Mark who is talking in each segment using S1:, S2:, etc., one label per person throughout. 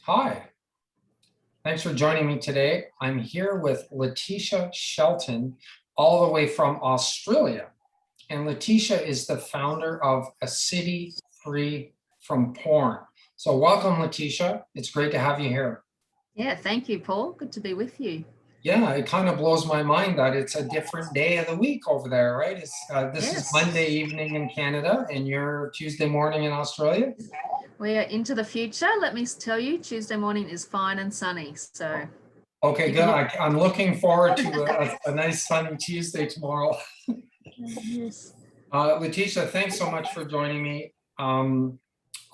S1: Hi, thanks for joining me today. I'm here with Letitia Shelton, all the way from Australia. And Letitia is the founder of A City Free from Porn. So welcome, Letitia. It's great to have you here.
S2: Yeah, thank you, Paul. Good to be with you.
S1: Yeah, it kind of blows my mind that it's a different day of the week over there, right? This is
S2: Yes,
S1: Monday evening in Canada and you're Tuesday morning in Australia?
S2: we are into the future. Let me tell you, Tuesday morning is fine and sunny. So
S1: Okay,
S2: you
S1: good.
S2: can look.
S1: I'm looking forward to a nice sunny Tuesday tomorrow.
S2: Yes.
S1: Letitia, thanks so much for joining me. On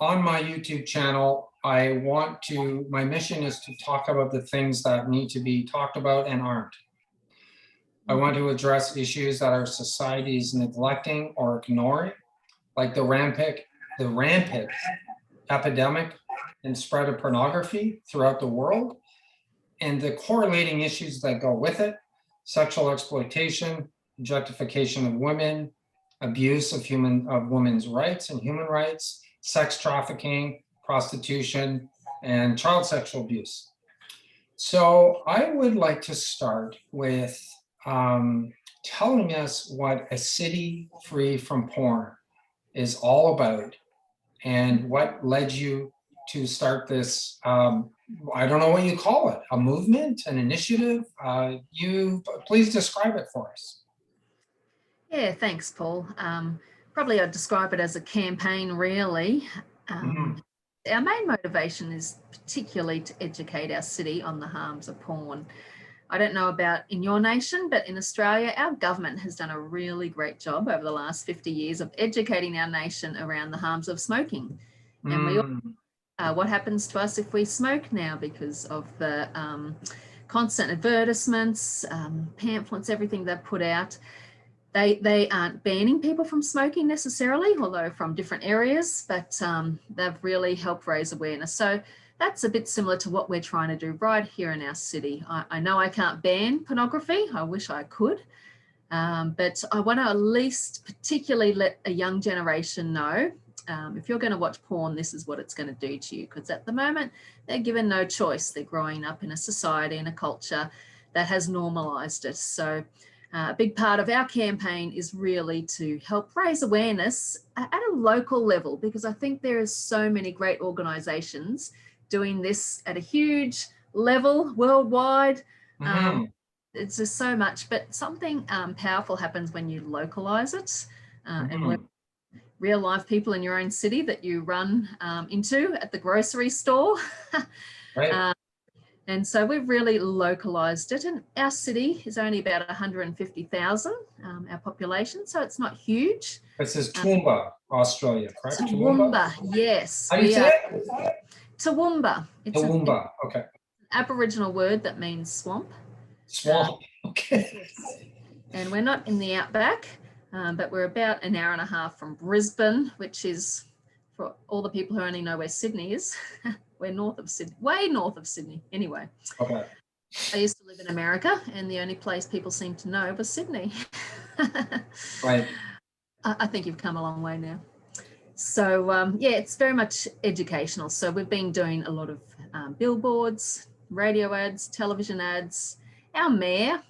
S1: my YouTube channel, my mission is to talk about the things that need to be talked about and aren't. I want to address issues that our society is neglecting or ignoring, like the rampant epidemic and spread of pornography throughout the world, and the correlating issues that go with it: sexual exploitation, objectification of women, abuse of women's rights and human rights, sex trafficking, prostitution, and child sexual abuse. So I would like to start with telling us what A City Free from Porn is all about and what led you to start this, I don't know what you call it, a movement, an initiative. Please describe it for us.
S2: Yeah, thanks, Paul. Probably I'd describe it as a campaign, really. Our main motivation is particularly to educate our city on the harms of porn. I don't know about in your nation, but in Australia, our government has done a really great job over the last 50 years of educating our nation around the harms of smoking. And we all, what happens to us if we smoke now because of the constant advertisements, pamphlets, everything they've put out. They aren't banning people from smoking necessarily, although from different areas, but they've really helped raise awareness. So that's a bit similar to what we're trying to do right here in our city. I know I can't ban pornography. I wish I could. But I want to at least particularly let a young generation know, if you're going to watch porn, this is what it's going to do to you. Because at the moment, they're given no choice. They're growing up in a society and a culture that has normalised it. So a big part of our campaign is really to help raise awareness at a local level, because I think there is so many great organisations doing this at a huge level worldwide. It's just so much, but something powerful happens when you localize it and when real life people in your own city that you run into at the grocery store.
S1: Right.
S2: And so we've really localized it, and our city is only about 150,000, our population, so it's not huge.
S1: This is Toowoomba, Australia, correct?
S2: Toowoomba, yes.
S1: How do you say it?
S2: Toowoomba. It's
S1: Toowoomba, okay.
S2: an Aboriginal word that means swamp.
S1: Swamp, okay.
S2: Yes. And we're not in the outback, but we're about an hour and a half from Brisbane, which is, for all the people who only know where Sydney is, we're north of Sydney, way north of Sydney. Anyway,
S1: okay.
S2: I used to live in America, and the only place people seem to know was Sydney.
S1: Right.
S2: I think you've come a long way now. So yeah, it's very much educational. So we've been doing a lot of billboards, radio ads, television ads. Our mayor,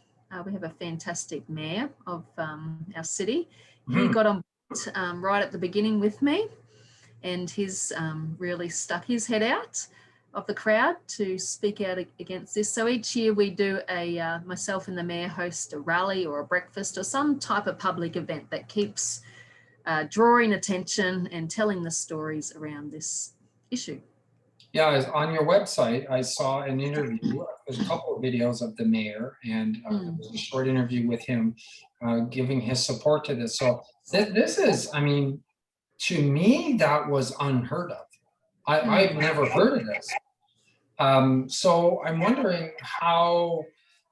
S2: we have a fantastic mayor of our city. He got on board, right at the beginning with me, and he's really stuck his head out of the crowd to speak out against this. So each year we do myself and the mayor host a rally or a breakfast or some type of public event that keeps drawing attention and telling the stories around this issue.
S1: Yeah, on your website, I saw an interview. There's a couple of videos of the mayor, and there was a short interview with him giving his support to this. So this is, I mean, to me, that was unheard of. I've never heard of this. So I'm wondering how,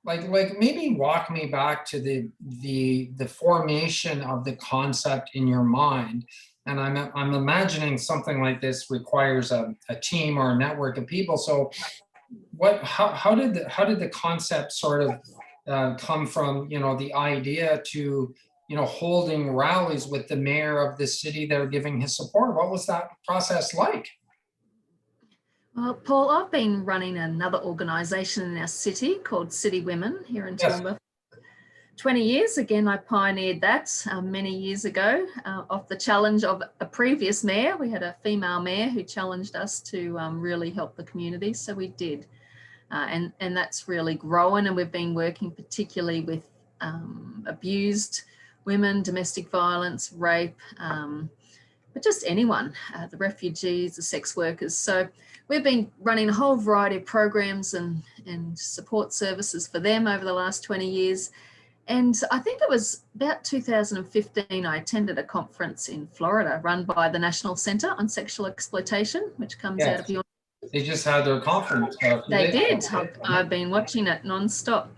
S1: like maybe walk me back to the formation of the concept in your mind. And I'm imagining something like this requires a team or a network of people. So how did the concept sort of come from, the idea to, holding rallies with the mayor of the city that are giving his support? What was that process like?
S2: Well, Paul, I've been running another organisation in our city called City Women here in
S1: Yes.
S2: Toowoomba. 20 years. Again, I pioneered that many years ago off the challenge of a previous mayor. We had a female mayor who challenged us to really help the community. So we did. And that's really growing. And we've been working particularly with abused women, domestic violence, rape, but just anyone, the refugees, the sex workers. So we've been running a whole variety of programs and support services for them over the last 20 years. And I think it was about 2015, I attended a conference in Florida run by the National Centre on Sexual Exploitation, which comes out of your...
S1: They just had their conference.
S2: They did. I've been watching it non-stop.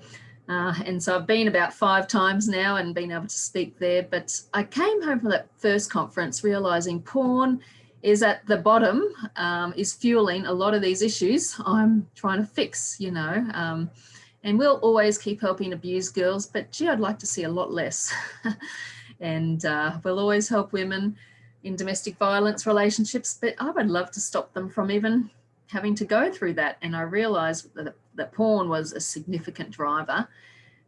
S2: And so I've been about 5 times now and been able to speak there. But I came home from that first conference realising porn is at the bottom, is fueling a lot of these issues I'm trying to fix, you know. And we'll always keep helping abused girls, but gee, I'd like to see a lot less. And we'll always help women in domestic violence relationships, but I would love to stop them from even having to go through that. And I realised that porn was a significant driver.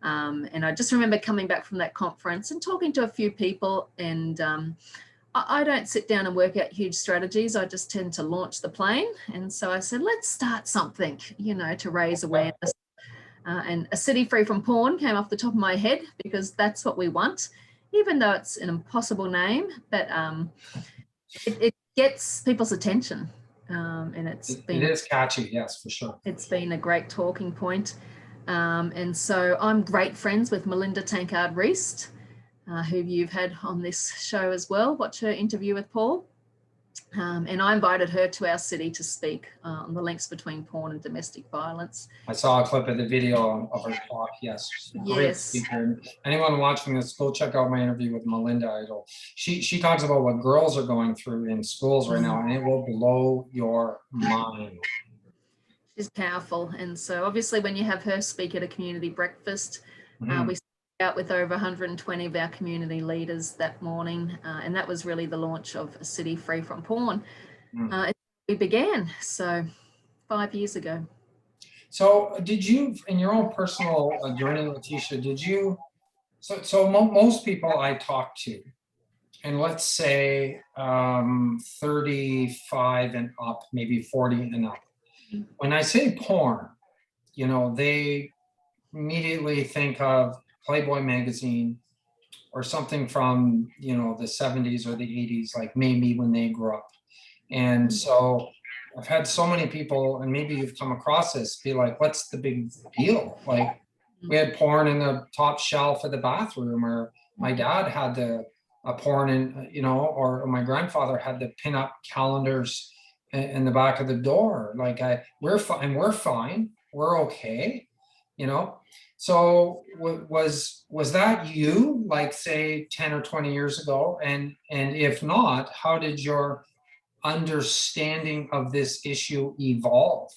S2: And I just remember coming back from that conference and talking to a few people, and I don't sit down and work out huge strategies. I just tend to launch the plane. And so I said, let's start something, you know, to raise awareness. And a city free from porn came off the top of my head because that's what we want, even though it's an impossible name, but it gets people's attention. And it
S1: is catchy, yes, for sure.
S2: It's been a great talking point. And so I'm great friends with Melinda Tankard-Reist, who you've had on this show as well. Watch her interview with Paul. And I invited her to our city to speak on the links between porn and domestic violence.
S1: I saw a clip of the video of her talk, yes. Great speaker. Anyone watching this, go check out my interview with Melinda. She talks about what girls are going through in schools right now, and it will blow your mind.
S2: She's powerful. And so obviously when you have her speak at a community breakfast, we out with over 120 of our community leaders that morning, and that was really the launch of a city free from porn. We began, so 5 years ago.
S1: So did you, in your own personal journey, Letitia, did you, most people I talk to, and let's say 35 and up, maybe 40 and up, when I say porn, you know, they immediately think of Playboy magazine or something from, you know, the 70s or the 80s, like maybe when they grew up. And so I've had so many people, and maybe you've come across this, be like, what's the big deal? Like, we had porn in the top shelf of the bathroom, or my dad had a porn in, you know, or my grandfather had the pin-up calendars in the back of the door. Like, we're fine, we're okay, you know. So was that you, like, say 10 or 20 years ago? And if not, how did your understanding of this issue evolve?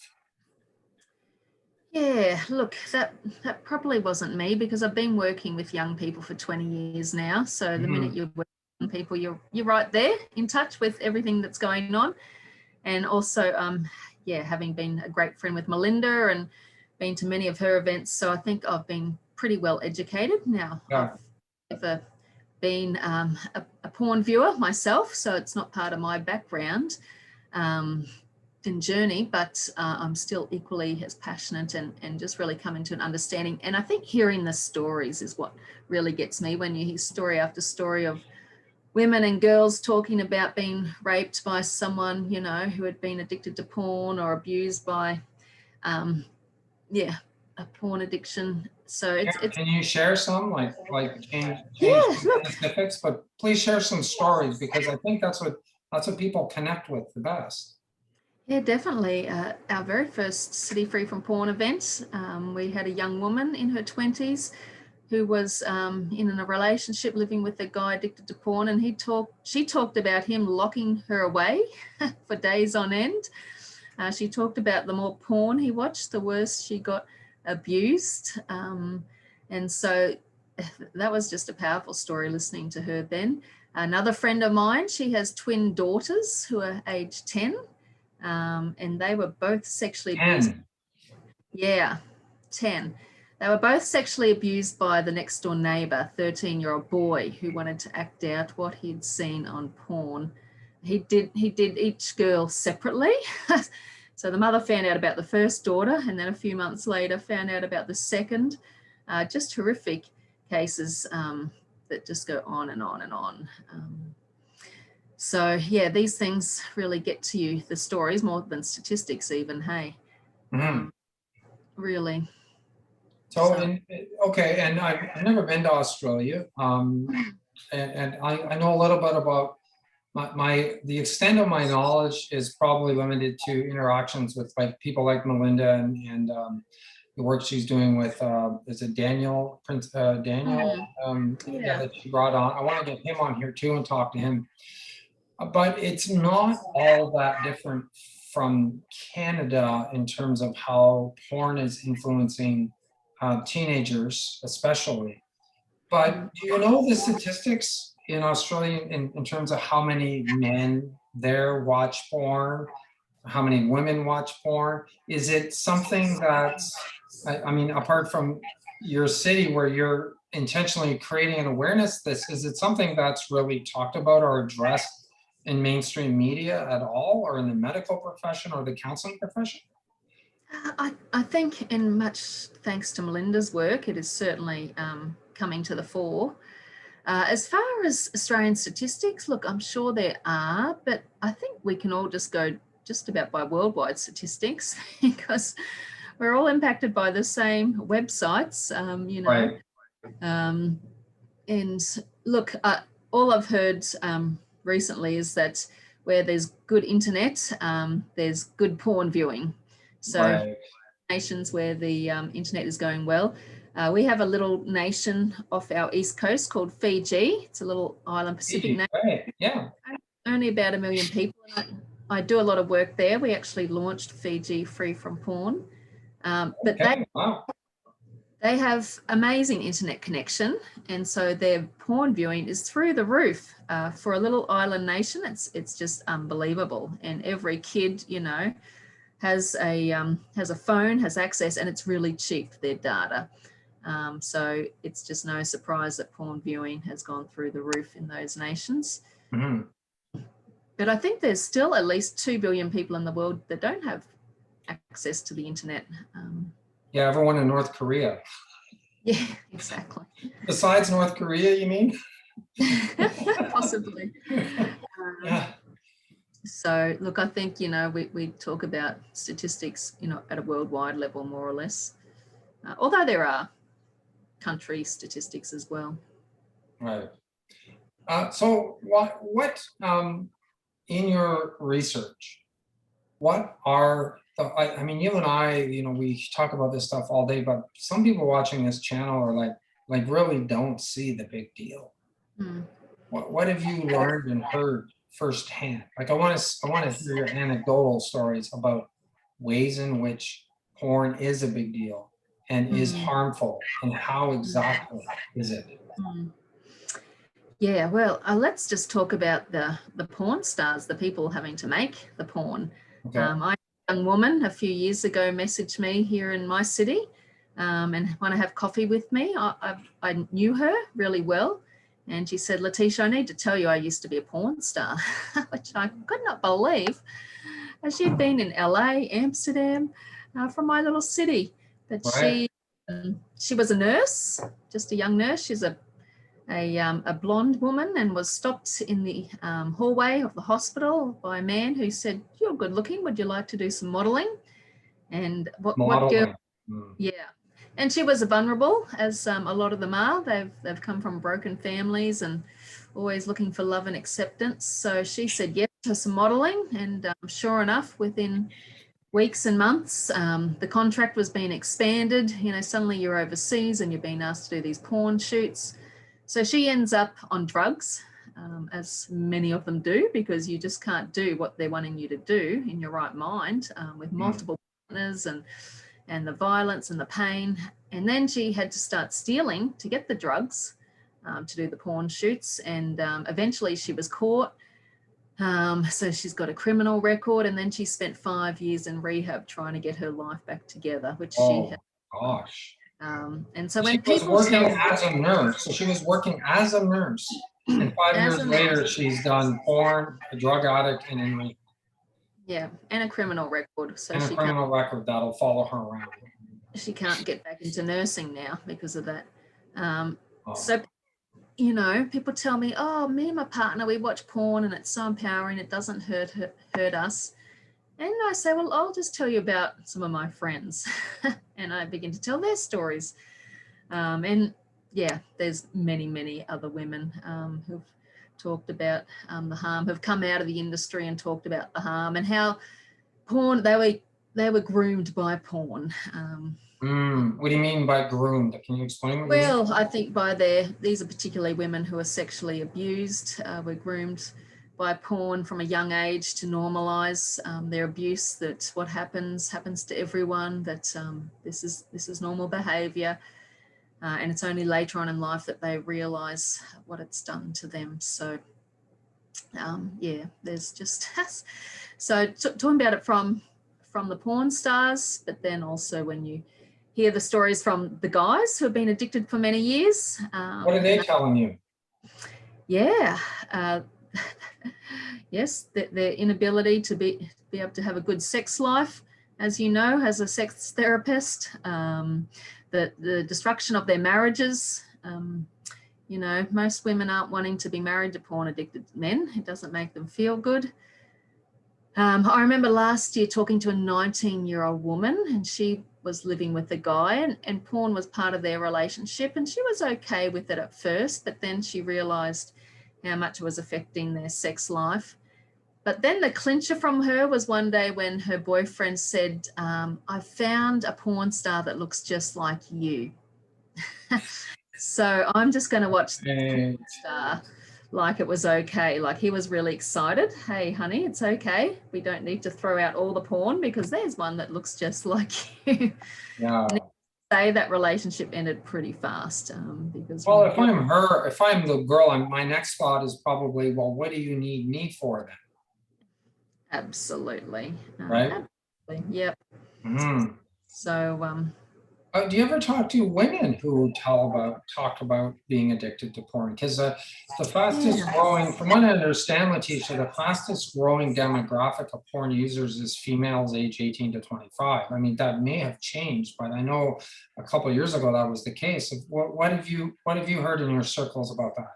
S2: Yeah, look, that probably wasn't me, because I've been working with young people for 20 years now. So the minute you're working with people, you're right there in touch with everything that's going on. And also, having been a great friend with Melinda and been to many of her events, so I think I've been pretty well educated now. I've never been a porn viewer myself, so it's not part of my background and journey, but I'm still equally as passionate and just really coming to an understanding. And I think hearing the stories is what really gets me, when you hear story after story of women and girls talking about being raped by someone, you know, who had been addicted to porn or abused by a porn addiction. So it's
S1: can you share some, like change specifics, but please share some stories, because I think that's what people connect with the best.
S2: Yeah, definitely. Our very first City Free from Porn event, we had a young woman in her 20s who was in a relationship living with a guy addicted to porn, and she talked about him locking her away for days on end. She talked about the more porn he watched, the worse she got abused. And so that was just a powerful story listening to her then. Another friend of mine, she has twin daughters who are age 10. and they were both sexually abused.
S1: 10.
S2: Yeah, 10. They were both sexually abused by the next door neighbour, 13-year-old boy who wanted to act out what he'd seen on porn. He did each girl separately. So the mother found out about the first daughter, and then a few months later found out about the second. Just horrific cases that just go on and on and on. So yeah, these things really get to you, the stories, more than statistics even, hey. Really.
S1: So, okay, and I've never been to Australia, and I know a little bit about the extent of my knowledge is probably limited to interactions with like people like Melinda and the work she's doing with is it Daniel Daniel
S2: Yeah.
S1: that she brought on. I want to get him on here too and talk to him. But it's not all that different from Canada in terms of how porn is influencing teenagers, especially. But do you know the statistics in Australia in terms of how many men there watch porn, how many women watch porn? Is it something that's, I mean, apart from your city where you're intentionally creating an awareness, is it something that's really talked about or addressed in mainstream media at all, or in the medical profession or the counseling profession?
S2: I think, in much thanks to Melinda's work, it is certainly coming to the fore. As far as Australian statistics, look, I'm sure there are, but I think we can all just go just about by worldwide statistics because we're all impacted by the same websites, you know.
S1: Right.
S2: And look, all I've heard recently is that where there's good internet, there's good porn viewing. So nations where the internet is going well. We have a little nation off our east coast called Fiji. It's a little island Pacific nation.
S1: Right. Yeah.
S2: Only about 1 million people. I do a lot of work there. We actually launched Fiji Free from Porn. But they have amazing internet connection, and so their porn viewing is through the roof. For a little island nation, it's just unbelievable. And every kid, you know, has a phone, has access, and it's really cheap for their data. So it's just no surprise that porn viewing has gone through the roof in those nations. But I think there's still at least 2 billion people in the world that don't have access to the internet.
S1: Yeah, everyone in North Korea.
S2: Yeah, exactly.
S1: Besides North Korea, you mean?
S2: Possibly.
S1: Yeah.
S2: So look, I think, you know, we talk about statistics, you know, at a worldwide level, more or less, although there are country statistics as well.
S1: Right. So what in your research, what are I mean, you and I, you know, we talk about this stuff all day, but some people watching this channel are like really don't see the big deal. What have you learned and heard firsthand? Like, I want to hear your anecdotal stories about ways in which porn is a big deal and is harmful, and how exactly is it?
S2: Yeah, well, let's just talk about the porn stars, the people having to make the porn.
S1: Okay.
S2: I a young woman a few years ago messaged me here in my city and want to have coffee with me. I knew her really well, and she said, "Letitia, I need to tell you I used to be a porn star," which I could not believe. She'd been in LA, Amsterdam, from my little city, but she was a nurse, just a young nurse. She's a blonde woman, and was stopped in the hallway of the hospital by a man who said, "You're good looking, would you like to do some modeling?" And what girl? Yeah. And she was vulnerable, as a lot of them are. They've come from broken families and always looking for love and acceptance. So she said yes to some modeling, and sure enough, within weeks and months, the contract was being expanded. You know, suddenly you're overseas and you're being asked to do these porn shoots. So she ends up on drugs, as many of them do, because you just can't do what they're wanting you to do in your right mind, with multiple partners and the violence and the pain. And then she had to start stealing to get the drugs, to do the porn shoots. And eventually she was caught. So she's got a criminal record, and then she spent 5 years in rehab trying to get her life back together, which she had.
S1: Gosh.
S2: And so
S1: She
S2: when
S1: was
S2: people
S1: working
S2: tell me,
S1: as a nurse. So she was working as a nurse. And 5 years
S2: as a
S1: later, she's done porn, a drug addict, and in rehab.
S2: yeah, and a criminal record, so
S1: And a criminal record that'll follow her around.
S2: she can't get back into nursing now because of that.
S1: Oh.
S2: So, you know, people tell me, oh, me and my partner, we watch porn and it's so empowering, it doesn't hurt us. And I say, well, I'll just tell you about some of my friends. And I begin to tell their stories. And yeah, there's many other women who've talked about the harm, have come out of the industry and talked about the harm and how porn, they were groomed by porn.
S1: What do you mean by groomed? Can you explain what you mean?
S2: Well, I think these are particularly women who are sexually abused, were groomed by porn from a young age to normalise their abuse, that what happens to everyone, that this is normal behaviour, and it's only later on in life that they realise what it's done to them. So yeah, there's just so talking about it from the porn stars, but then also when you hear the stories from the guys who have been addicted for many years.
S1: What are they telling you?
S2: Yeah. Yes, their inability to be able to have a good sex life, as you know, as a sex therapist, the destruction of their marriages. You know, most women aren't wanting to be married to porn addicted men. It doesn't make them feel good. I remember last year talking to a 19-year-old woman, and she was living with a guy, and porn was part of their relationship, and she was okay with it at first, but then she realised how much it was affecting their sex life. But then the clincher from her was one day when her boyfriend said, I found a porn star that looks just like you. So I'm just going to watch the porn star like it was okay. Like he was really excited. Hey, honey, it's okay. We don't need to throw out all the porn because there's one that looks just like you.
S1: Yeah.
S2: Say that relationship ended pretty fast because.
S1: Well, if I'm the girl, my next thought is probably, well, what do you need me for then?
S2: Absolutely.
S1: Right.
S2: Absolutely. Yep.
S1: Mm-hmm.
S2: So.
S1: Do you ever talk to women who talk about being addicted to porn? Because the fastest growing, from what I understand, Letitia, the fastest growing demographic of porn users is females age 18 to 25. I mean, that may have changed, but I know a couple of years ago that was the case. What have you heard in your circles about that?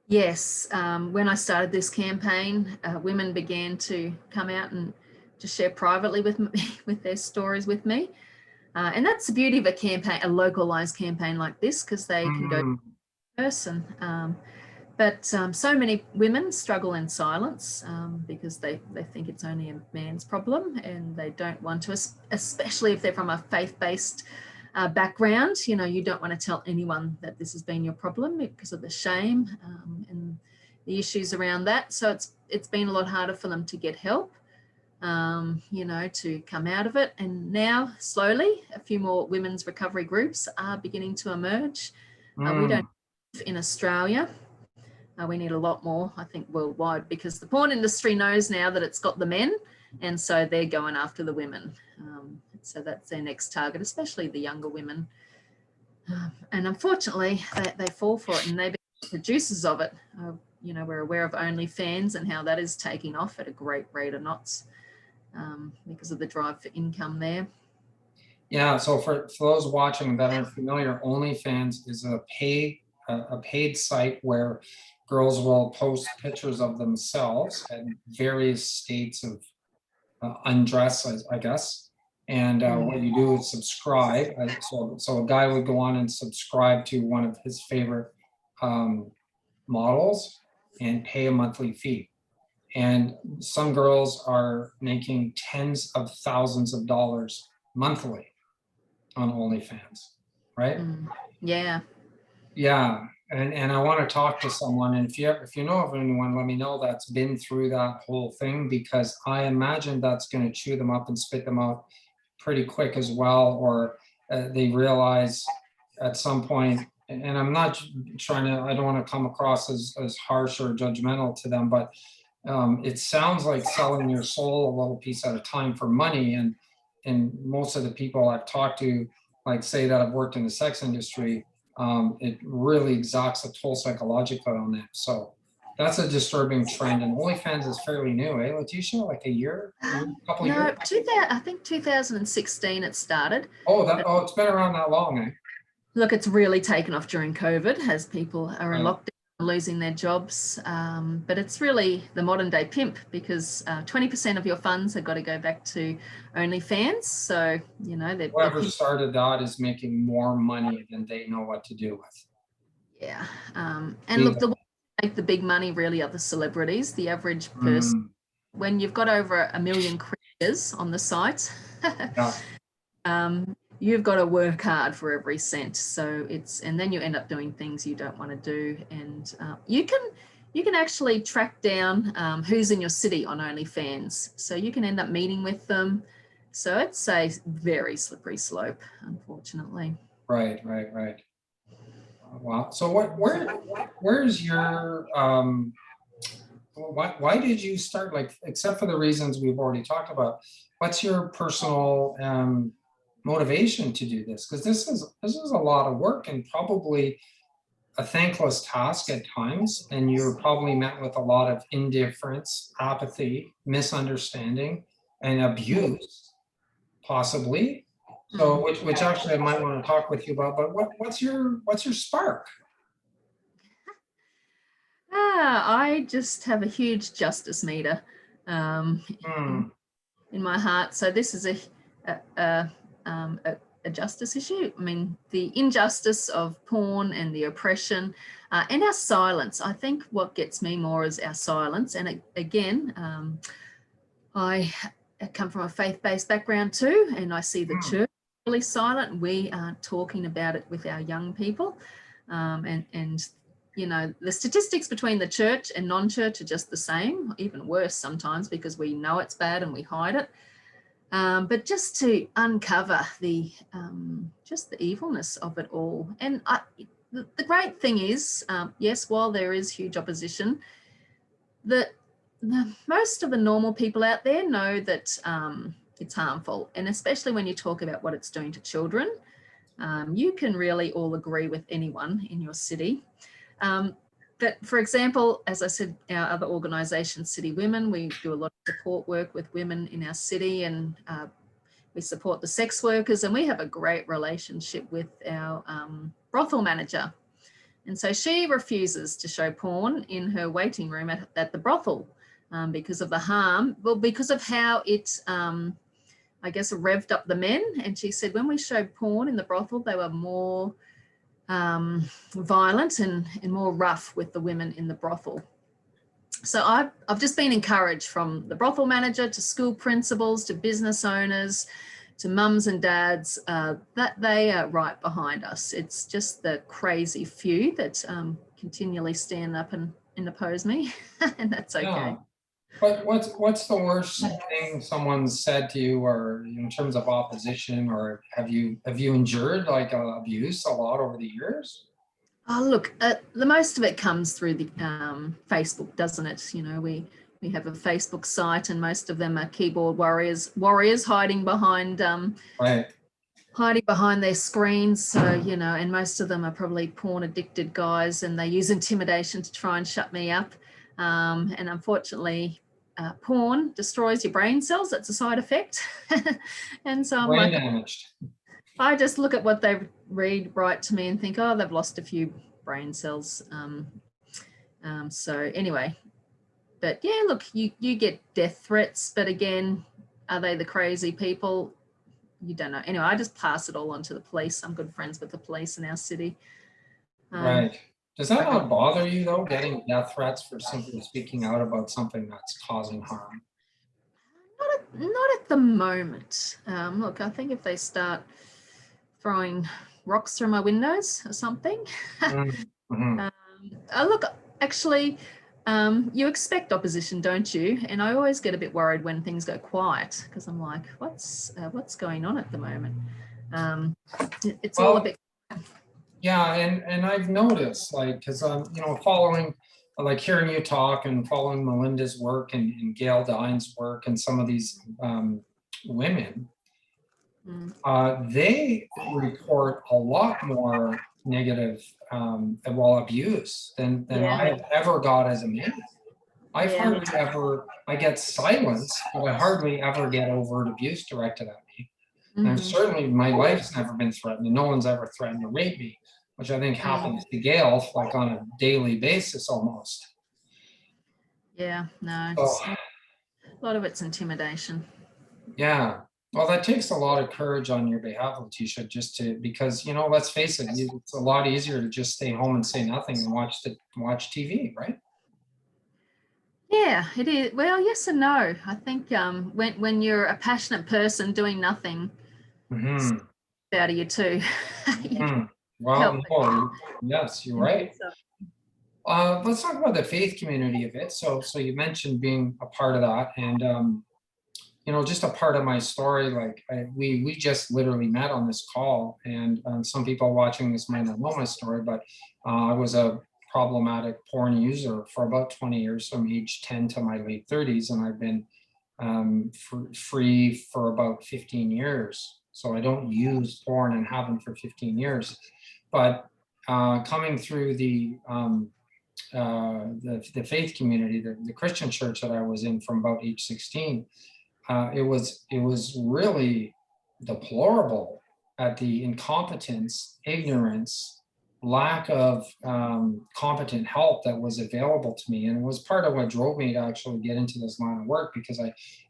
S2: Yes, when I started this campaign, women began to come out and to share privately with me, with their stories with me. And that's the beauty of a campaign, a localized campaign like this, because they can go in person. But so many women struggle in silence because they think it's only a man's problem, and they don't want to, especially if they're from a faith-based background. You know, you don't want to tell anyone that this has been your problem because of the shame and the issues around that. So it's been a lot harder for them to get help. You know, to come out of it. And now, slowly, a few more women's recovery groups are beginning to emerge. We don't live in Australia. We need a lot more, I think, worldwide, because the porn industry knows now that it's got the men, and so they're going after the women. So that's their next target, especially the younger women. And unfortunately, they fall for it, and they become producers of it. You know, we're aware of OnlyFans and how that is taking off at a great rate of knots. Because of the drive for income there.
S1: Yeah, so for those watching that aren't familiar, OnlyFans is a paid site where girls will post pictures of themselves at various states of undress, I guess. And what you do is subscribe. So a guy would go on and subscribe to one of his favorite models and pay a monthly fee. And some girls are making tens of thousands of dollars monthly on OnlyFans, right?
S2: Yeah.
S1: Yeah, and I want to talk to someone, and if you know of anyone, let me know that's been through that whole thing, because I imagine that's going to chew them up and spit them out pretty quick as well, or they realize at some point, and I'm not trying to, I don't want to come across as harsh or judgmental to them, but it sounds like selling your soul a little piece at a time for money. And most of the people I've talked to, like say that I've worked in the sex industry, it really exacts a toll psychologically on them. So that's a disturbing trend. And OnlyFans is fairly new, eh, Letitia? Like a couple of
S2: No,
S1: years?
S2: I think 2016 it started.
S1: Oh, it's been around that long, eh?
S2: Look, it's really taken off during COVID as people are in
S1: Right.
S2: lockdown, losing their jobs. But it's really the modern day pimp, because 20% of your funds have got to go back to OnlyFans. So, you know, they're
S1: Whoever started that is making more money than they know what to do with.
S2: yeah. And look, the ones who make the big money really are the celebrities. The average person, when you've got over 1 million creators on the site,
S1: Yeah.
S2: you've got to work hard for every cent. So and then you end up doing things you don't want to do. And you can actually track down who's in your city on OnlyFans. So you can end up meeting with them. So it's a very slippery slope, unfortunately.
S1: Right. Wow. So where's your why did you start, like, except for the reasons we've already talked about, what's your personal motivation to do this? Because this is a lot of work and probably a thankless task at times, and you're probably met with a lot of indifference, apathy, misunderstanding, and abuse, possibly. So which actually I might want to talk with you about, but what's your spark?
S2: I just have a huge justice meter in my heart. So this is a justice issue. I mean, the injustice of porn and the oppression and our silence. I think what gets me more is our silence. And again, I come from a faith-based background too, and I see the church really silent. We aren't talking about it with our young people, and you know, the statistics between the church and non-church are just the same, even worse sometimes, because we know it's bad and we hide it. But just to uncover just the evilness of it all. And the great thing is, yes, while there is huge opposition, most of the normal people out there know that it's harmful. And especially when you talk about what it's doing to children, you can really all agree with anyone in your city. But for example, as I said, our other organisation, City Women, we do a lot of support work with women in our city, and we support the sex workers, and we have a great relationship with our brothel manager. And so she refuses to show porn in her waiting room at the brothel because of the harm, well, because of how it, I guess, revved up the men. And she said when we showed porn in the brothel, they were more violent and more rough with the women in the brothel. So I've just been encouraged from the brothel manager to school principals to business owners to mums and dads that they are right behind us. It's just the crazy few that continually stand up and oppose me, and that's okay.
S1: Yeah. But what's the worst thing someone's said to you, or in terms of opposition, or have you endured like abuse a lot over the years?
S2: Oh, look, the most of it comes through the Facebook, doesn't it? You know, we have a Facebook site, and most of them are keyboard warriors hiding behind
S1: Right.
S2: hiding behind their screens. So, you know, and most of them are probably porn addicted guys, and they use intimidation to try and shut me up. And unfortunately, porn destroys your brain cells. That's a side effect. And so I'm
S1: Brain
S2: like,
S1: damaged.
S2: I just look at what they write to me and think, oh, they've lost a few brain cells. So anyway, but yeah, look, you get death threats, but again, are they the crazy people? You don't know. Anyway, I just pass it all on to the police. I'm good friends with the police in our city.
S1: Right. Does that not bother you though, getting death threats for simply speaking out about something that's causing harm?
S2: Not at the moment. Look, I think if they start throwing rocks through my windows or something. Look, actually, you expect opposition, don't you? And I always get a bit worried when things go quiet, because I'm like, what's going on at the moment? It's all a bit.
S1: Yeah, and I've noticed, like, because I'm, following like hearing you talk and following Melinda's work and Gail Dine's work and some of these women, they report a lot more negative abuse than I have ever got as a man. I get silence, but I hardly ever get overt abuse directed at me. And certainly my life's never been threatened, and no one's ever threatened to rape me, which I think happens to Gail like on a daily basis almost.
S2: Yeah, no,
S1: So,
S2: a lot of it's intimidation.
S1: yeah. Well, that takes a lot of courage on your behalf, Letitia, because, let's face it, it's a lot easier to just stay home and say nothing and watch TV, right?
S2: Yeah, it is. Well, yes and no. I think when you're a passionate person doing nothing, out of you too.
S1: Well, no, yes, you're right. Let's talk about the faith community a bit. So you mentioned being a part of that, and just a part of my story. Like we just literally met on this call, and some people watching this might not know my story, but I was a problematic porn user for about 20 years, from age 10 to my late 30s, and I've been free for about 15 years. So I don't use porn and haven't for 15 years. But coming through the faith community, the Christian church that I was in from about age 16, it was really deplorable at the incompetence, ignorance, lack of competent help that was available to me. And it was part of what drove me to actually get into this line of work, because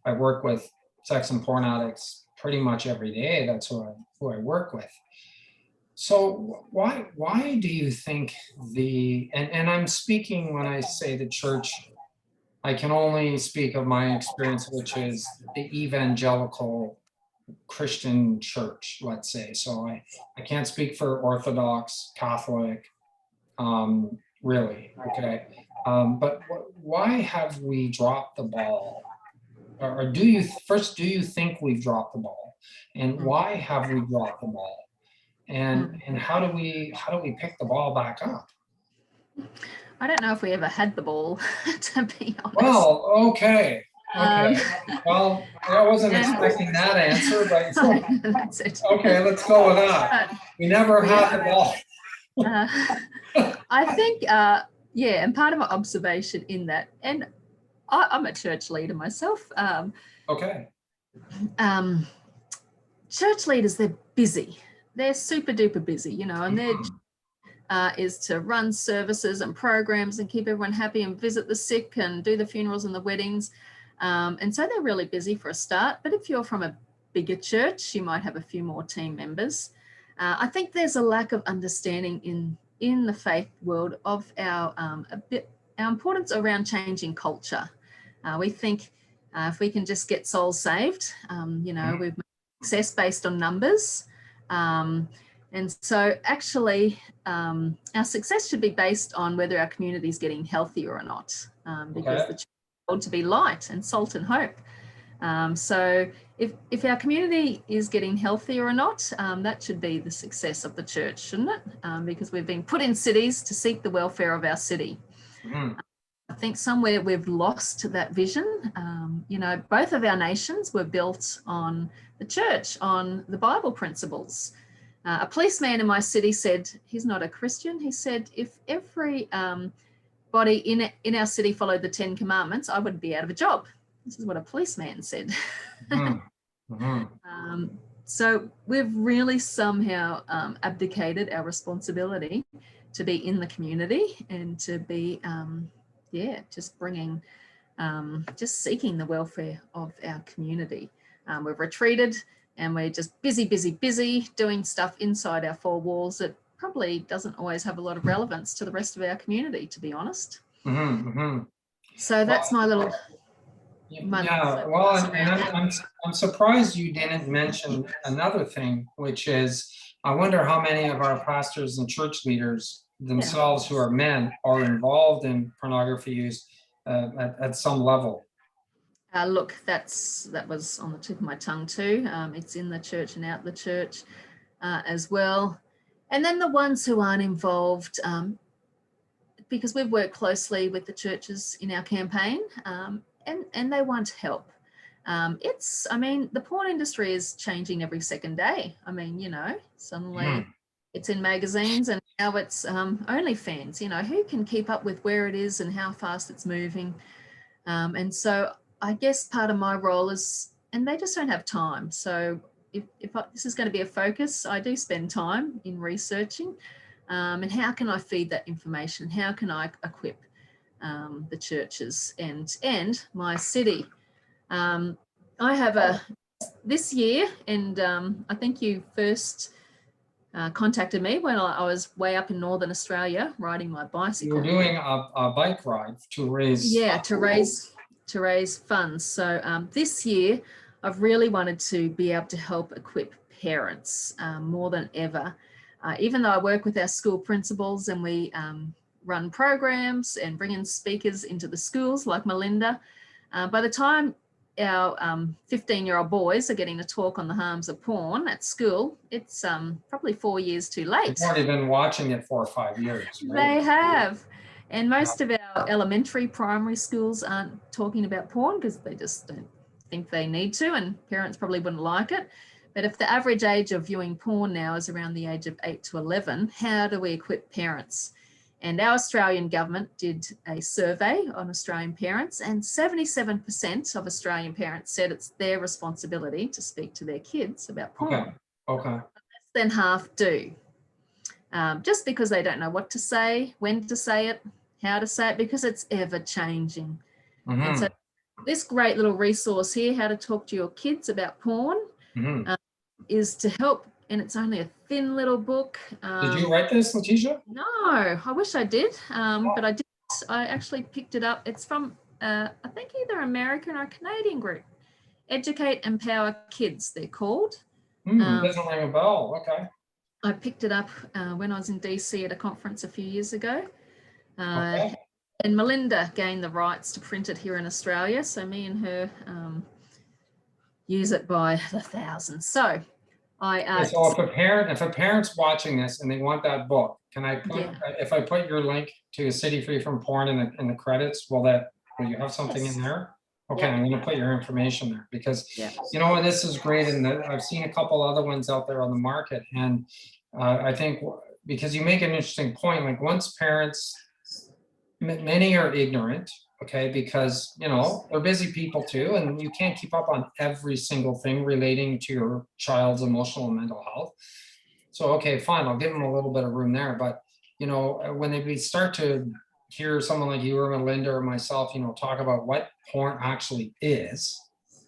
S1: I work with sex and porn addicts pretty much every day. That's who I work with. So why do you think and I'm speaking, when I say the church, I can only speak of my experience, which is the evangelical Christian church, let's say. So I can't speak for Orthodox, Catholic, really, okay? But why have we dropped the ball? Or do you think we've dropped the ball? And why have we dropped the ball? And how do we pick the ball back up?
S2: I don't know if we ever had the ball, to be honest.
S1: Well, okay. Well, I wasn't expecting that answer, but
S2: that's it.
S1: Okay, let's go with that. We never had the ball.
S2: I think, and part of my observation in that, and I'm a church leader myself.
S1: Okay.
S2: Church leaders, they're busy. They're super duper busy, and their is to run services and programs and keep everyone happy and visit the sick and do the funerals and the weddings. And so they're really busy for a start. But if you're from a bigger church, you might have a few more team members. I think there's a lack of understanding in the faith world of our importance around changing culture. We think if we can just get souls saved, we've made success based on numbers. And so actually, our success should be based on whether our community is getting healthier or not, because the church is called to be light and salt and hope. So if our community is getting healthier or not, that should be the success of the church, shouldn't it? Because we've been put in cities to seek the welfare of our city. I think somewhere we've lost that vision. Both of our nations were built on the church, on the Bible principles. A policeman in my city said, he's not a Christian, he said, if every body in our city followed the 10 commandments, I would be out of a job. This is what a policeman said. So we've really somehow abdicated our responsibility to be in the community and to be, just bringing, just seeking the welfare of our community. We've retreated and we're just busy doing stuff inside our four walls that probably doesn't always have a lot of relevance to the rest of our community, to be honest. So that's my little...
S1: I'm surprised you didn't mention another thing, which is, I wonder how many of our pastors and church leaders themselves who are men are involved in pornography use at some level.
S2: Look, that was on the tip of my tongue too. It's in the church and out the church as well. And then the ones who aren't involved, because we've worked closely with the churches in our campaign, and they want help. I mean, the porn industry is changing every second day. I mean, suddenly it's in magazines, and now it's OnlyFans. Who can keep up with where it is and how fast it's moving? And so I guess part of my role is, and they just don't have time. So if this is going to be a focus, I do spend time in researching, and how can I feed that information? How can I equip the churches and my city? I have this year, and I think you first contacted me when I was way up in Northern Australia riding my bicycle.
S1: You were doing a bike ride to raise.
S2: Yeah, to raise funds. So this year, I've really wanted to be able to help equip parents more than ever. Even though I work with our school principals and we run programs and bring in speakers into the schools like Melinda, by the time our 15-year-old boys are getting to talk on the harms of porn at school, it's probably 4 years too late.
S1: They've already been watching it 4 or 5 years. Right?
S2: They have. And most of our elementary, primary schools aren't talking about porn because they just don't think they need to, and parents probably wouldn't like it. But if the average age of viewing porn now is around the age of 8 to 11, how do we equip parents? And our Australian government did a survey on Australian parents, and 77% of Australian parents said it's their responsibility to speak to their kids about porn.
S1: Okay.
S2: Less than half do. Just because they don't know what to say, when to say it, how to say it, because it's ever changing. And so this great little resource here, how to talk to your kids about porn, is to help. And it's only a thin little book.
S1: Did you write this, Letitia?
S2: No, I wish I did, but I didn't. I actually picked it up. It's from, I think, either American or Canadian group. Educate, Empower Kids, they're called.
S1: Doesn't ring a bell. Okay.
S2: I picked it up when I was in DC at a conference a few years ago.
S1: Okay.
S2: And Melinda gained the rights to print it here in Australia. So me and her use it by the thousands. So
S1: So if a parent's watching this and they want that book, can I put, if I put your link to a City Free from Porn in the credits, will you have something in there? Okay, I'm going to put your information there because, and this is great. And I've seen a couple other ones out there on the market. And I think because you make an interesting point, like once parents, many are ignorant, okay, because, they're busy people too, and you can't keep up on every single thing relating to your child's emotional and mental health. So, okay, fine, I'll give them a little bit of room there. But, when we start to hear someone like you or Melinda or myself, talk about what porn actually is,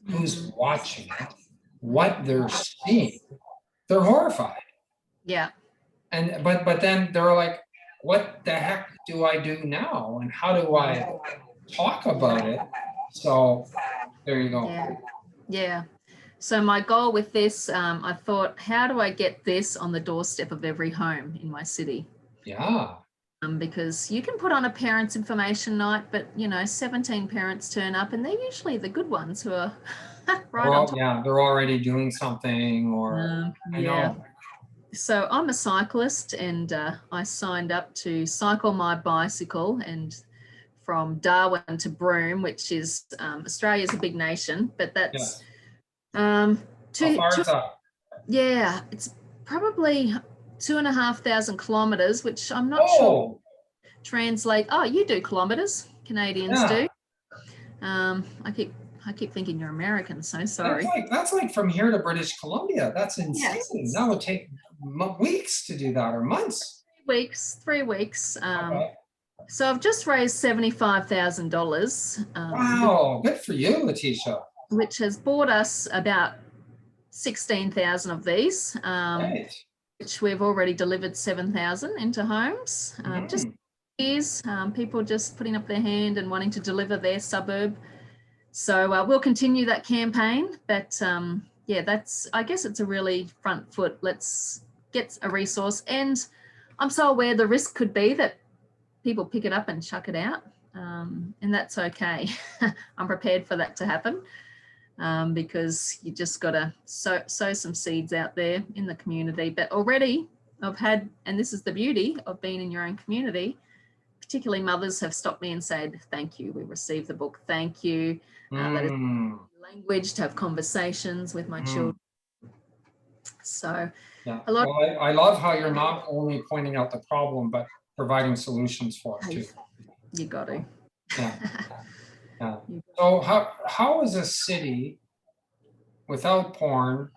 S1: who's watching it, what they're seeing, they're horrified.
S2: Yeah.
S1: And but then they're like, what the heck do I do now? And how do I talk about it? So there you go.
S2: Yeah. So my goal with this, I thought, how do I get this on the doorstep of every home in my city?
S1: Yeah.
S2: Because you can put on a parents' information night, but 17 parents turn up, and they're usually the good ones who are right on top.
S1: Yeah, they're already doing something, or I know.
S2: So I'm a cyclist, and I signed up to cycle my bicycle, and from Darwin to Broome, which is Australia's a big nation, but that's
S1: how far is that?
S2: Yeah, it's probably 2,500 kilometers, which I'm not sure translate. Oh, you do kilometers, Canadians do. I keep thinking you're American, so sorry.
S1: That's like from here to British Columbia. That's insane.
S2: Yes.
S1: That would take weeks to do that, or months.
S2: 3 weeks. So I've just raised $75,000.
S1: Wow, good for you, Letitia.
S2: Which has bought us about 16,000 of these, which we've already delivered 7,000 into homes. Just years, people just putting up their hand and wanting to deliver their suburb. So we'll continue that campaign, but I guess it's a really front foot. Let's get a resource, and I'm so aware the risk could be that people pick it up and chuck it out, and that's okay. I'm prepared for that to happen, because you just got to sow some seeds out there in the community. But already I've had, and this is the beauty of being in your own community, particularly mothers have stopped me and said, thank you, we received the book, thank you. That is language to have conversations with my children. So
S1: yeah.
S2: a lot.
S1: Well, I love how you're not only pointing out the problem, but providing solutions for it too.
S2: You got to.
S1: Yeah. Yeah. So how is a city without porn,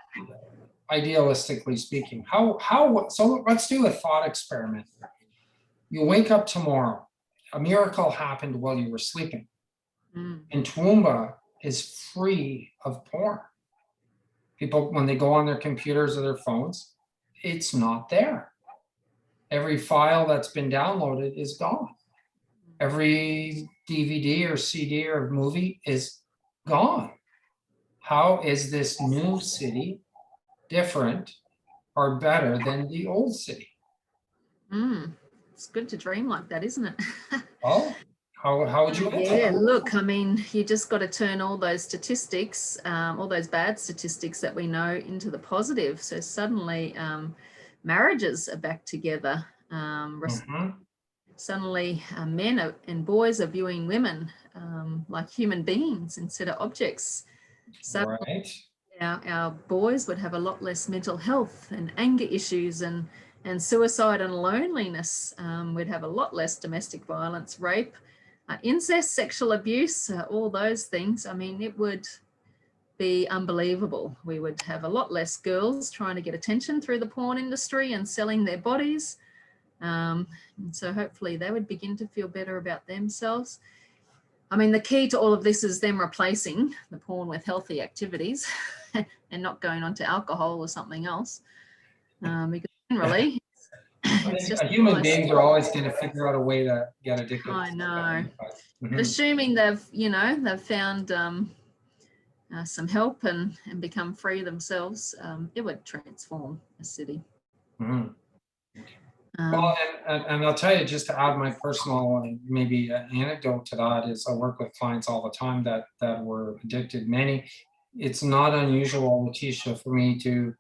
S1: idealistically speaking, so let's do a thought experiment. You wake up tomorrow, a miracle happened while you were sleeping, and Toowoomba is free of porn. People, when they go on their computers or their phones, it's not there. Every file that's been downloaded is gone. Every DVD or CD or movie is gone. How is this new city different or better than the old city?
S2: It's good to dream like that, isn't it?
S1: Oh, how would you answer that?
S2: Look, I mean, you just got to turn all those statistics, all those bad statistics that we know, into the positive. So suddenly marriages are back together. Suddenly men and boys are viewing women like human beings instead of objects. Suddenly, our boys would have a lot less mental health and anger issues and suicide and loneliness. We'd have a lot less domestic violence, rape, incest, sexual abuse, all those things. I mean, it would be unbelievable. We would have a lot less girls trying to get attention through the porn industry and selling their bodies. And so hopefully they would begin to feel better about themselves. I mean, the key to all of this is them replacing the porn with healthy activities and not going on to alcohol or something else. Because generally, it's just
S1: human beings are always going to figure out a way to get addicted.
S2: I know. But assuming they've found some help and become free themselves, it would transform a city.
S1: Well, and I'll tell you, just to add my personal maybe anecdote to that, is I work with clients all the time that were addicted. It's not unusual, Letitia, for me to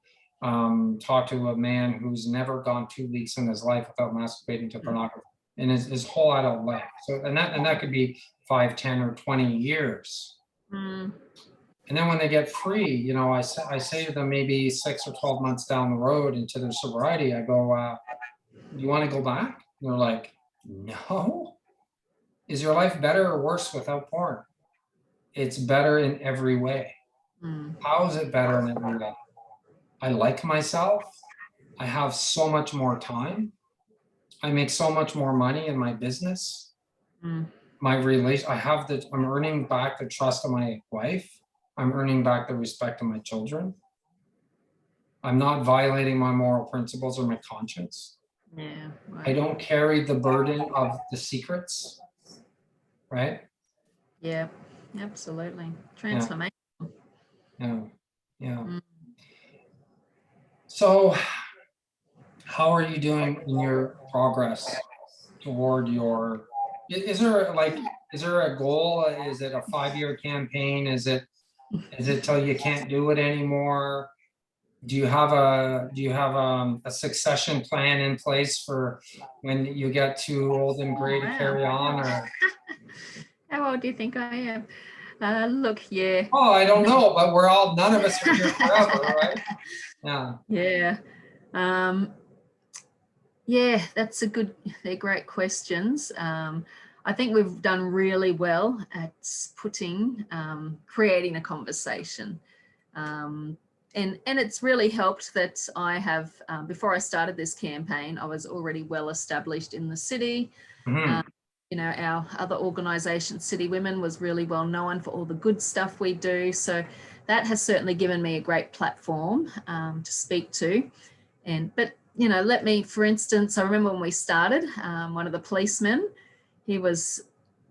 S1: talk to a man who's never gone 2 weeks in his life without masturbating to pornography in his whole adult life. So and that could be 5, 10, or 20 years. And then when they get free, I say to them, maybe 6 or 12 months down the road into their sobriety, I go, you want to go back? And they're like, no. Is your life better or worse without porn? It's better in every way. How is it better in every way? I like myself. I have so much more time. I make so much more money in my business. My I'm earning back the trust of my wife. I'm earning back the respect of my children. I'm not violating my moral principles or my conscience.
S2: Yeah, right.
S1: I don't carry the burden of the secrets, right?
S2: Yeah, absolutely. Transformation.
S1: Yeah. So how are you doing in your progress toward your, is there a goal? Is it a 5-year campaign? Is it till you can't do it anymore? Do you have a succession plan in place for when you get too old and gray to carry on? Or
S2: how old do you think I am? Look, yeah.
S1: Oh, I don't know, but none of us are here forever, right? Yeah.
S2: Yeah, they're great questions. I think we've done really well at creating a conversation. And it's really helped that I have, before I started this campaign, I was already well established in the city. Our other organisation, City Women, was really well known for all the good stuff we do. So that has certainly given me a great platform to speak to. But let me, for instance, I remember when we started, one of the policemen, he was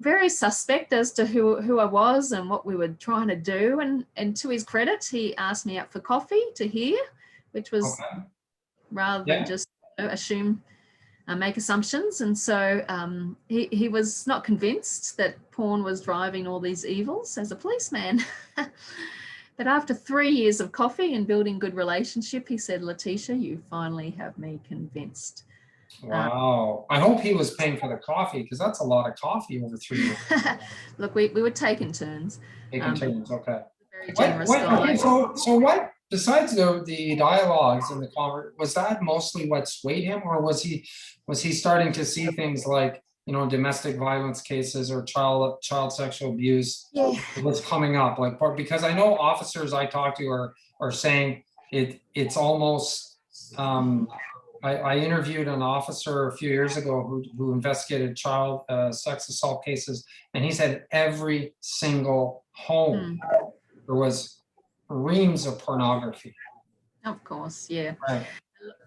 S2: very suspect as to who I was and what we were trying to do. And to his credit, he asked me out for coffee to hear, which was rather than just make assumptions. And so he was not convinced that porn was driving all these evils as a policeman. But after 3 years of coffee and building good relationship, he said, Letitia, you finally have me convinced.
S1: Wow. I hope he was paying for the coffee, because that's a lot of coffee over 3 years.
S2: Look, we were taking turns.
S1: Taking
S2: But
S1: turns, okay.
S2: very generous
S1: What,
S2: guy.
S1: okay, so what, besides the dialogues and the was that mostly what swayed him, or was he starting to see things like, you know, domestic violence cases or child sexual abuse
S2: Yeah.
S1: was coming up? Like, because I know officers I talk to are saying it's almost, I interviewed an officer a few years ago who investigated child sex assault cases, and he said every single home there was reams of pornography.
S2: Of course, yeah.
S1: Right.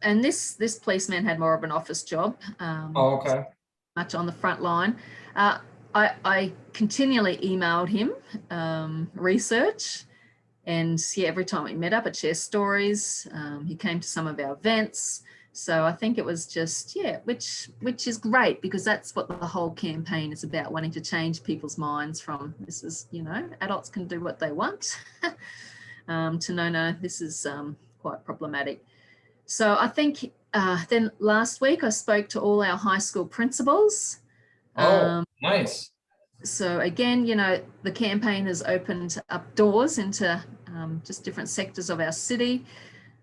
S2: And this policeman had more of an office job.
S1: Oh, okay.
S2: Much on the front line. I continually emailed him research, and yeah, every time we met up, I'd share stories. He came to some of our events. So I think it was just, yeah, which is great, because that's what the whole campaign is about, wanting to change people's minds from this is, you know, adults can do what they want to no, this is quite problematic. So I think then last week I spoke to all our high school principals.
S1: Oh, nice.
S2: So again, you know, the campaign has opened up doors into just different sectors of our city.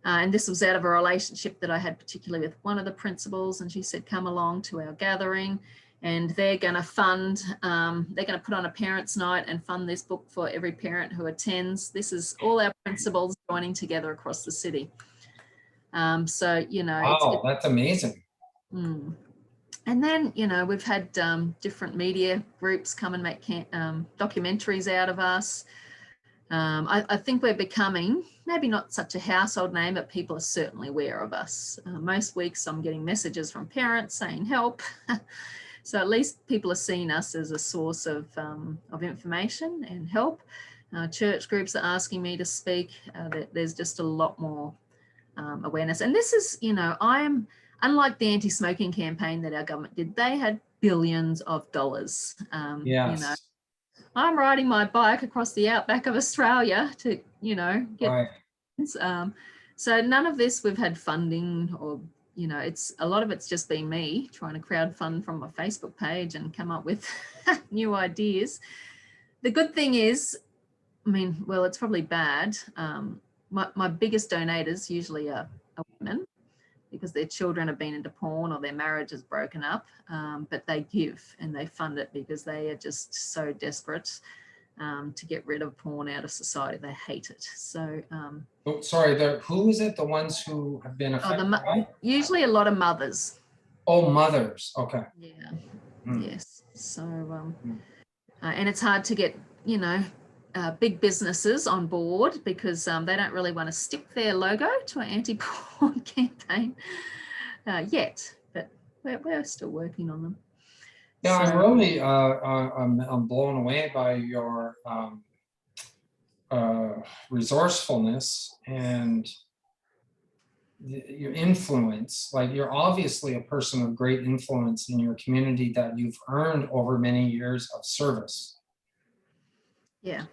S2: And this was out of a relationship that I had particularly with one of the principals, and she said, come along to our gathering, and they're going to fund, they're going to put on a parents' night and fund this book for every parent who attends. This is all our principals joining together across the city. So, you know,
S1: wow, that's amazing.
S2: And then, you know, we've had different media groups come and make documentaries out of us. I think we're becoming maybe not such a household name, but people are certainly aware of us. Most weeks I'm getting messages from parents saying help. So at least people are seeing us as a source of information and help. Church groups are asking me to speak. There's just a lot more awareness. And this is, you know, unlike the anti-smoking campaign that our government did, they had billions of dollars.
S1: Yes.
S2: You know, I'm riding my bike across the outback of Australia to, you know, get.
S1: Right.
S2: So none of this we've had funding, or, you know, it's a lot of it's just been me trying to crowdfund from my Facebook page and come up with new ideas. The good thing is, I mean, well, it's probably bad. My biggest donators usually are women, because their children have been into porn or their marriage is broken up, but they give and they fund it because they are just so desperate to get rid of porn out of society. They hate it. So
S1: oh, sorry, who is it? The ones who have been affected by?
S2: Usually a lot of mothers.
S1: Oh, mothers. Okay.
S2: Yeah. Yes. So and it's hard to get, you know, big businesses on board, because they don't really want to stick their logo to an anti-porn campaign yet, but we're still working on them.
S1: Yeah,
S2: So,
S1: I'm really I'm blown away by your resourcefulness and your influence. Like, you're obviously a person of great influence in your community that you've earned over many years of service.
S2: yeah,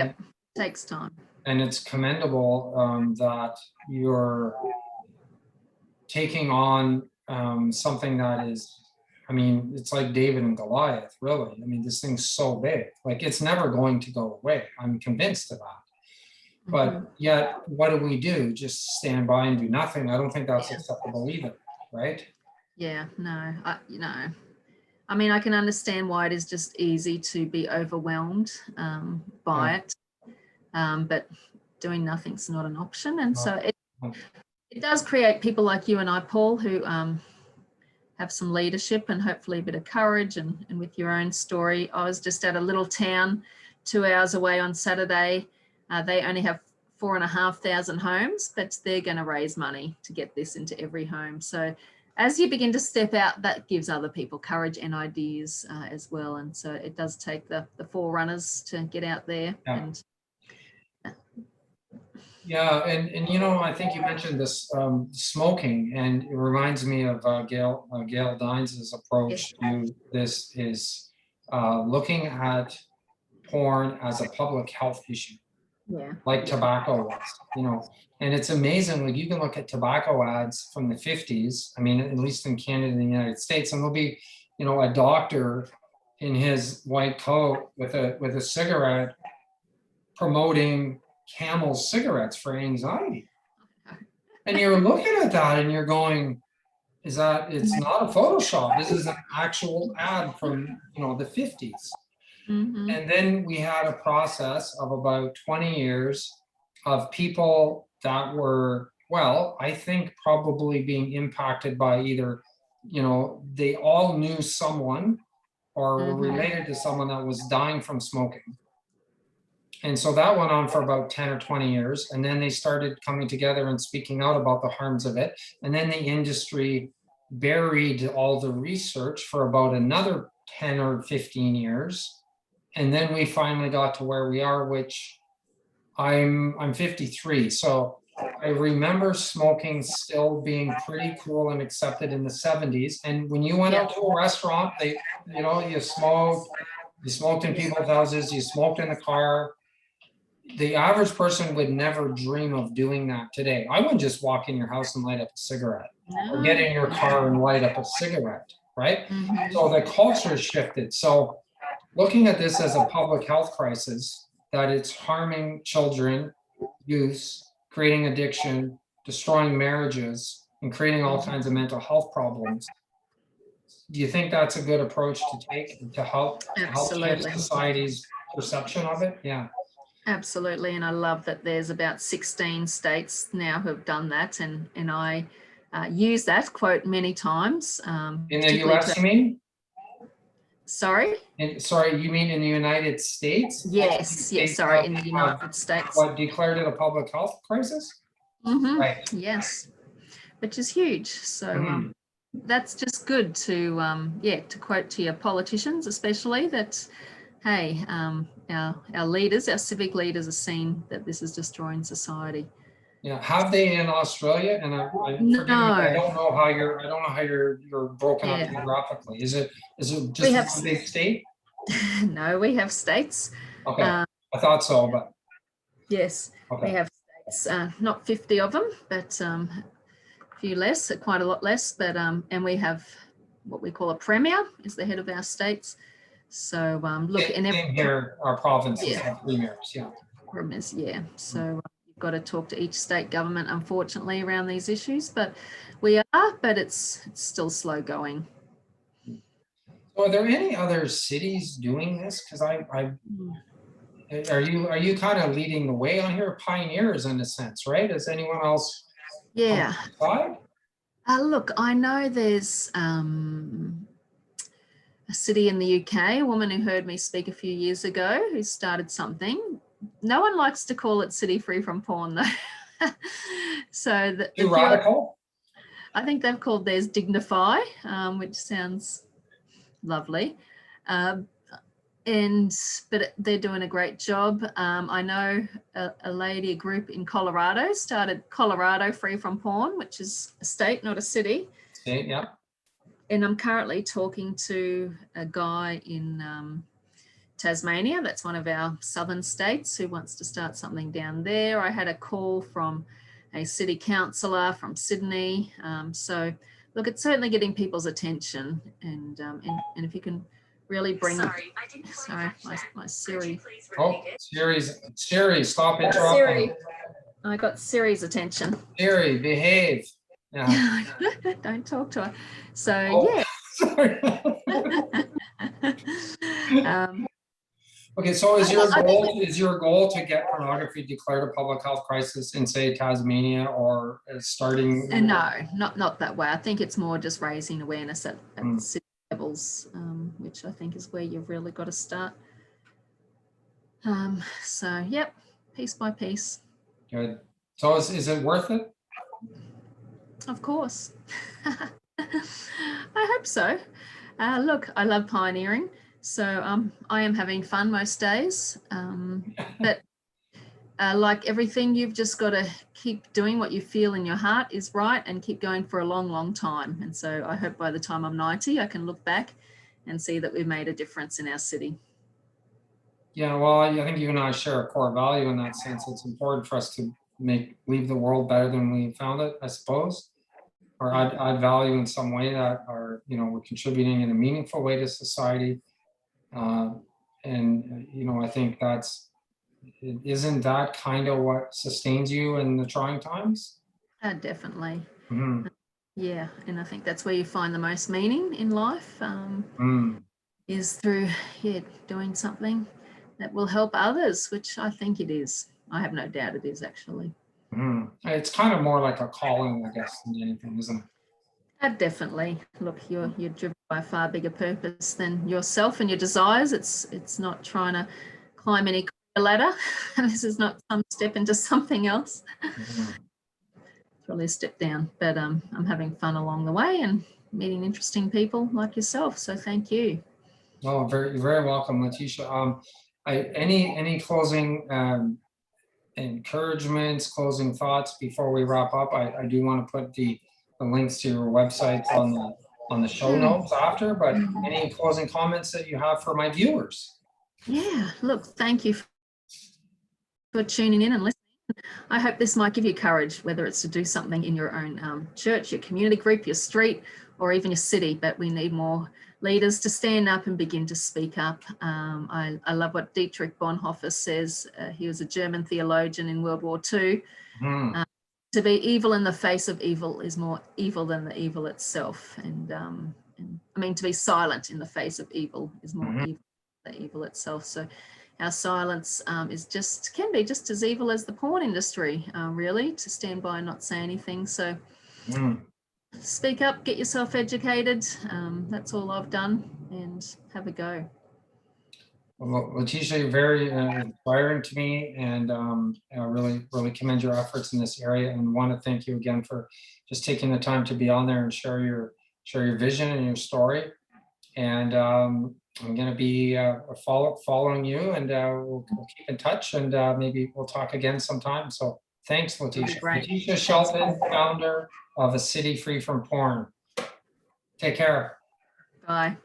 S1: And,
S2: takes time.
S1: and it's commendable that you're taking on something that is, I mean, it's like David and Goliath, really. I mean, this thing's so big, like it's never going to go away. I'm convinced of that. But yet, what do? Just stand by and do nothing? I don't think that's acceptable either, right?
S2: Yeah, no, you know, I mean, I can understand why it is just easy to be overwhelmed by it, but doing nothing's not an option. And so it does create people like you and I, Paul, who have some leadership and hopefully a bit of courage. And with your own story, I was just at a little town 2 hours away on Saturday. They only have 4,500 homes, but they're going to raise money to get this into every home. So as you begin to step out, that gives other people courage and ideas as well. And so it does take the forerunners to get out there. And
S1: you know, I think you mentioned this smoking, and it reminds me of Gail Dines' approach to this is looking at porn as a public health issue.
S2: Yeah.
S1: like tobacco was, you know. And it's amazing, like you can look at tobacco ads from the 50s, I mean, at least in Canada and the United States, and there'll be, you know, a doctor in his white coat with a cigarette promoting Camel cigarettes for anxiety. And you're looking at that and you're going, is that, it's not a Photoshop, this is an actual ad from, you know, the 50s.
S2: Mm-hmm.
S1: And then we had a process of about 20 years of people that were, well, I think probably being impacted by either, you know, they all knew someone or were related to someone that was dying from smoking. And so that went on for about 10 or 20 years. And then they started coming together and speaking out about the harms of it. And then the industry buried all the research for about another 10 or 15 years. And then we finally got to where we are, which I'm 53. So I remember smoking still being pretty cool and accepted in the 70s. And when you went out to a restaurant, they, you know, you smoked in people's houses, you smoked in the car. The average person would never dream of doing that today. I wouldn't just walk in your house and light up a cigarette, or get in your car and light up a cigarette, right? So the culture shifted. So looking at this as a public health crisis, that it's harming children, youth, creating addiction, destroying marriages, and creating all kinds of mental health problems. Do you think that's a good approach to take to help change society's perception of it? Yeah.
S2: Absolutely, and I love that there's about 16 states now who have done that, and I use that quote many times.
S1: In the US, you mean?
S2: Sorry?
S1: Sorry, you mean in the United States?
S2: Yes, yes, sorry, in the United States.
S1: What, declared it a public health crisis?
S2: Right. Yes, which is huge. So that's just good to, to quote to your politicians, especially that, hey, our leaders, our civic leaders are seeing that this is destroying society.
S1: Yeah, have they in Australia? And forgive me, I don't know how you're broken up geographically. Is it just one big state?
S2: No, we have states.
S1: Okay, I thought so, but
S2: yes, we have states. Not 50 of them, but a few less, quite a lot less. But and we have what we call a premier, is the head of our states. So look,
S1: in here, our provinces have premiers,
S2: premiers, So you've got to talk to each state government, unfortunately, around these issues. But we are, but it's still slow going.
S1: So are there any other cities doing this? Because are you kind of leading the way on here, pioneers in a sense, right? Is anyone else?
S2: Yeah. Look, I know there's a city in the UK, a woman who heard me speak a few years ago, who started something. No one likes to call it City Free from Porn, though. So
S1: too radical?
S2: I think they've called theirs Dignify, which sounds lovely. But they're doing a great job. I know a lady, a group in Colorado started Colorado Free from Porn, which is a state, not a city.
S1: State, yeah.
S2: And I'm currently talking to a guy in Tasmania, that's one of our southern states, who wants to start something down there. I had a call from a city councillor from Sydney. So look, it's certainly getting people's attention, and if you can really bring. Sorry, my Siri.
S1: Oh, Siri, stop interrupting.
S2: Siri, I got Siri's attention.
S1: Siri, behave. Yeah.
S2: Don't talk to her. So
S1: sorry. Okay, so is your goal to get pornography declared a public health crisis in, say, Tasmania, or starting?
S2: No, not that way. I think it's more just raising awareness at the city levels, which I think is where you've really got to start. So, yep, piece by piece.
S1: Good. So is it worth it?
S2: Of course. I hope so. Look, I love pioneering. So I am having fun most days, but like everything, you've just got to keep doing what you feel in your heart is right and keep going for a long, long time. And so I hope by the time I'm 90, I can look back and see that we've made a difference in our city.
S1: Yeah, well, I think you and I share a core value in that sense. It's important for us to leave the world better than we found it, I suppose, or add value in some way that we're contributing in a meaningful way to society. Uh, and I think isn't that kind of what sustains you in the trying times?
S2: Definitely.
S1: Mhm.
S2: Yeah, and I think that's where you find the most meaning in life, is through doing something that will help others, which I think it is. I have no doubt it is, actually.
S1: It's kind of more like a calling, I guess, than anything, isn't it?
S2: Definitely. Look, you're driven by a far bigger purpose than yourself and your desires. It's not trying to climb any ladder. This is not some step into something else.
S1: Mhm.
S2: It's really a step down. But I'm having fun along the way and meeting interesting people like yourself. So thank you.
S1: Oh, very, very welcome, Letitia. Any closing encouragements, closing thoughts before we wrap up? I do want to put the links to your websites on the show notes after, but any closing comments that you have for my viewers?
S2: Yeah, look, thank you for tuning in and listening. I hope this might give you courage, whether it's to do something in your own church, your community group, your street, or even your city. But we need more leaders to stand up and begin to speak up. I love what Dietrich Bonhoeffer says. He was a German theologian in World War II.
S1: Hmm.
S2: To be evil in the face of evil is more evil than the evil itself. And I mean, to be silent in the face of evil is more
S1: Mhm.
S2: evil than the evil itself. So our silence can be just as evil as the porn industry, really, to stand by and not say anything. So
S1: Mm.
S2: speak up, get yourself educated. That's all I've done, and have a go.
S1: Well, Letitia, you're very inspiring to me, and I really, really commend your efforts in this area, and want to thank you again for just taking the time to be on there and share your vision and your story. And I'm going to be following you, and we'll keep in touch, and maybe we'll talk again sometime. So thanks, Letitia.
S2: Great.
S1: Letitia
S2: Thanks,
S1: Shelton,
S2: Paul.
S1: founder of A City Free from Porn. Take care.
S2: Bye.